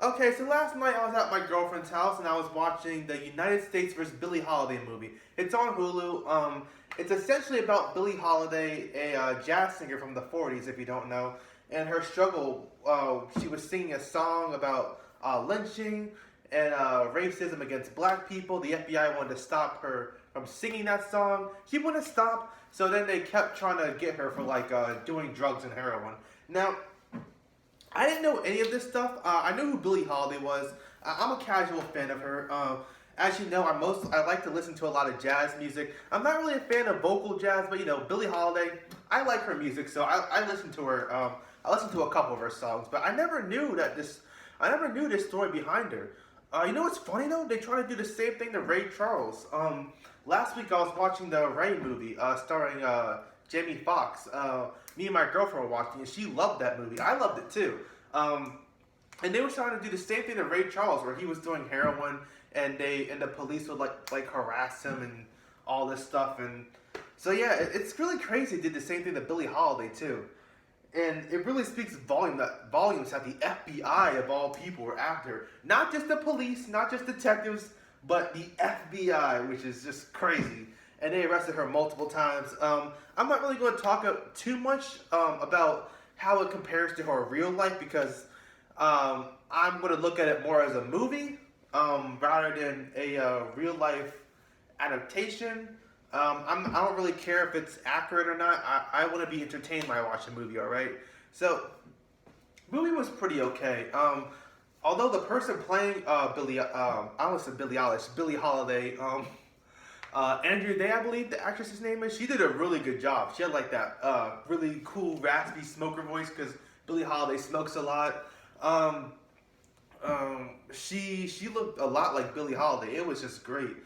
Okay, so last night I was at my girlfriend's house and I was watching the United States versus Billie Holiday movie. It's on Hulu. It's essentially about Billie Holiday, a jazz singer from the '40s, if you don't know, and her struggle. She was singing a song about lynching and racism against black people. The FBI wanted to stop her from singing that song. She wouldn't stop, so then they kept trying to get her for like doing drugs and heroin. Now, I didn't know any of this stuff. I knew who Billie Holiday was. I'm a casual fan of her. As you know, I like to listen to a lot of jazz music. I'm not really a fan of vocal jazz, but you know, Billie Holiday, I like her music, so I listen to her. I listened to a couple of her songs, but I never knew this story behind her. You know what's funny though? They try to do the same thing to Ray Charles. Last week I was watching the Ray movie, starring Jamie Foxx. Me and my girlfriend were watching it. She loved that movie. I loved it too. And they were trying to do the same thing to Ray Charles, where he was doing heroin, and the police would like harass him and all this stuff. And so yeah, it's really crazy. They did the same thing to Billie Holiday too. And it really speaks volumes that the FBI of all people were after her. Not just the police, not just detectives, but the FBI, which is just crazy. And they arrested her multiple times. I'm not really going to talk too much about how it compares to her real life because I'm going to look at it more as a movie rather than a real life adaptation. I don't really care if it's accurate or not. I want to be entertained when I watch a movie, alright? So, movie was pretty okay. Although the person playing I almost said Billie Eilish, Billie Holiday, Andrea Day, I believe the actress's name is. She did a really good job. She had like that really cool raspy smoker voice because Billie Holiday smokes a lot. She looked a lot like Billie Holiday. It was just great.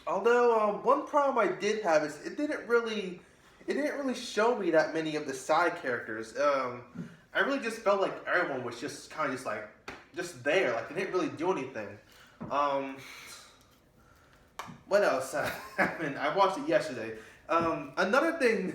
Although one problem I did have is it didn't really show me that many of the side characters. I really just felt like everyone was just kind of just there, like they didn't really do anything. What else happened? I watched it yesterday. Another thing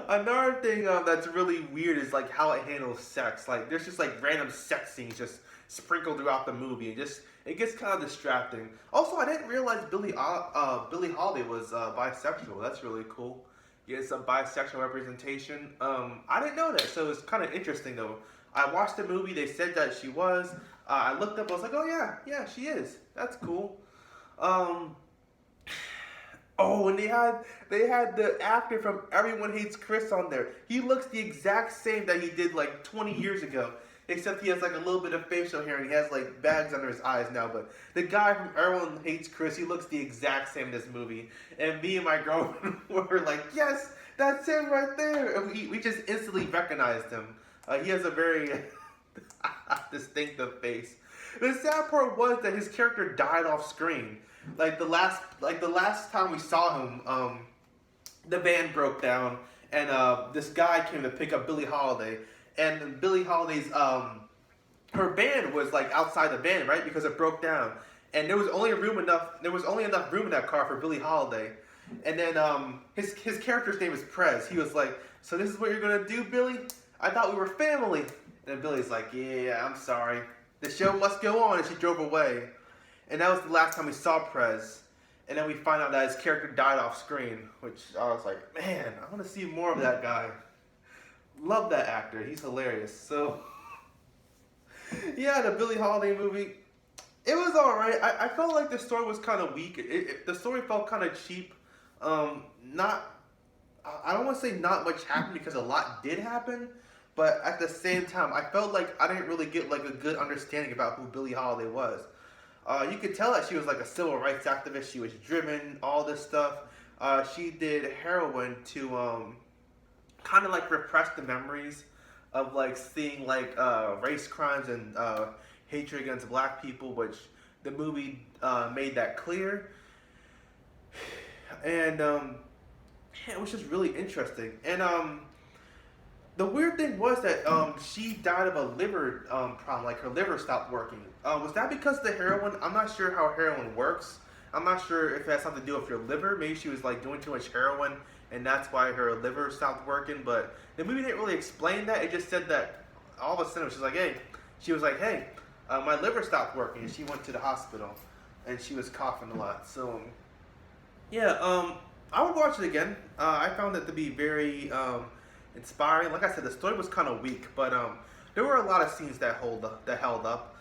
that's really weird is like how it handles sex. Like there's just like random sex scenes just sprinkled throughout the movie, and just it gets kind of distracting. Also, I didn't realize Billie Holiday was bisexual. That's really cool. Getting some bisexual representation. I didn't know that, so it's kind of interesting though. I watched the movie. They said that she was. I looked up. I was like, oh yeah, she is. That's cool. Oh, and they had the actor from Everyone Hates Chris on there. He looks the exact same that he did like 20 years ago. Except he has like a little bit of facial hair and he has like bags under his eyes now. But the guy from Everyone Hates Chris, he looks the exact same in this movie. And me and my girlfriend were like, yes, that's him right there. And we just instantly recognized him. He has a very distinctive face. The sad part was that his character died off screen. Like the last time we saw him, the band broke down, and this guy came to pick up Billie Holiday, and Billie Holiday's her band was like outside the band, right? Because it broke down, and there was only enough room in that car for Billie Holiday, and then his character's name is Prez. He was like, "So this is what you're gonna do, Billie? I thought we were family." And then Billie's like, "Yeah, I'm sorry. The show must go on," and she drove away. And that was the last time we saw Prez. And then we find out that his character died off screen, which I was like, man, I want to see more of that guy. Love that actor. He's hilarious. So, yeah, the Billie Holiday movie, it was alright. I felt like the story was kind of weak. The story felt kind of cheap. I don't want to say not much happened because a lot did happen. But at the same time, I felt like I didn't really get like a good understanding about who Billie Holiday was. You could tell that she was like a civil rights activist. She was driven, all this stuff. She did heroin to kind of like repress the memories of like seeing like race crimes and hatred against black people, which the movie made that clear. And it was just really interesting. And the weird thing was that she died of a liver problem, like her liver stopped working. Was that because of the heroin? I'm not sure how heroin works. I'm not sure if it has something to do with your liver. Maybe she was like doing too much heroin and that's why her liver stopped working. But the movie didn't really explain that. It just said that all of a sudden, she was like, hey, my liver stopped working, and she went to the hospital, and she was coughing a lot. So, yeah, I would watch it again. I found it to be very inspiring. Like I said, the story was kind of weak, but there were a lot of scenes that held up.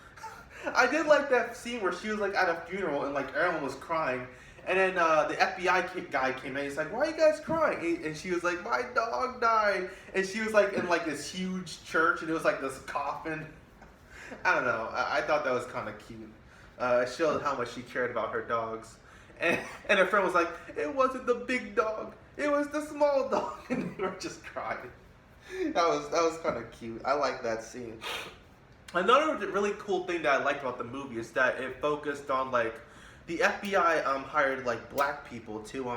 I did like that scene where she was like at a funeral and like everyone was crying, and then the FBI guy came in. He's like, "Why are you guys crying?" And she was like, "My dog died." And she was like in like this huge church, and it was like this coffin. I don't know. I thought that was kind of cute. It showed how much she cared about her dogs. And her friend was like, "It wasn't the big dog. It was the small dog." And they were just crying. That was kind of cute. I like that scene. Another really cool thing that I liked about the movie is that it focused on like the FBI hired like black people to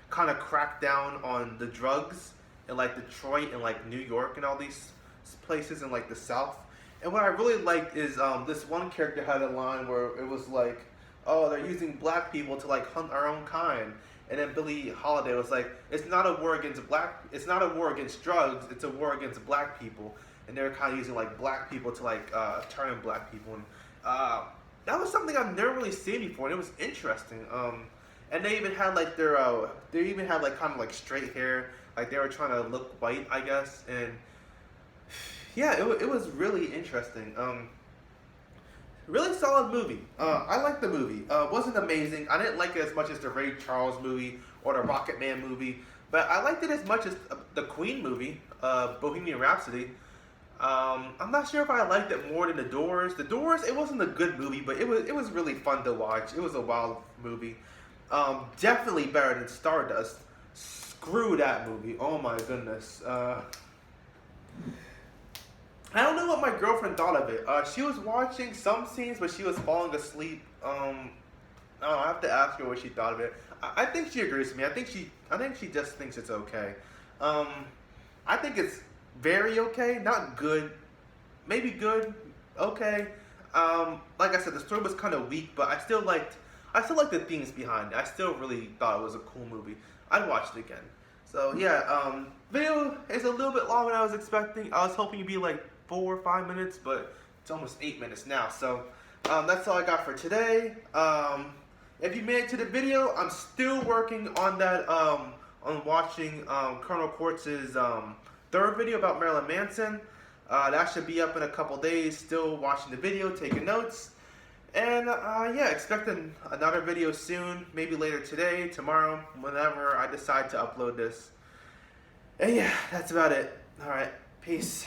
kind of crack down on the drugs in like Detroit and like New York and all these places in like the South. And what I really liked is this one character had a line where it was like, "Oh, they're using black people to like hunt our own kind." And then Billie Holiday was like, "It's not a war against drugs. It's a war against black people." And they were kind of using like black people to like turn in black people, and that was something I've never really seen before, and it was interesting. And they even had like kind of like straight hair, like they were trying to look white, I guess. And yeah, it was really interesting. Really solid movie. I liked the movie. Wasn't amazing. I didn't like it as much as the Ray Charles movie or the Rocket Man movie, but I liked it as much as the Queen movie, Bohemian Rhapsody. I'm not sure if I liked it more than The Doors. The Doors, it wasn't a good movie, but it was really fun to watch. It was a wild movie. Definitely better than Stardust. Screw that movie. Oh my goodness. I don't know what my girlfriend thought of it. She was watching some scenes, but she was falling asleep. I don't know, I have to ask her what she thought of it. I think she agrees with me. I think she just thinks it's okay. I think it's very okay, not good, maybe good, okay. Like I said, the story was kind of weak, but I still liked the themes behind it. I still really thought it was a cool movie. I'd watch it again. So yeah, video is a little bit longer than I was expecting. I was hoping it'd be like 4 or 5 minutes, but it's almost 8 minutes now. So that's all I got for today. If you made it to the video, I'm still working on that, on watching Colonel Quartz's third video about Marilyn Manson. That should be up in a couple days. Still watching the video, taking notes. And yeah, expecting another video soon. Maybe later today, tomorrow, whenever I decide to upload this. And yeah, that's about it. Alright, peace.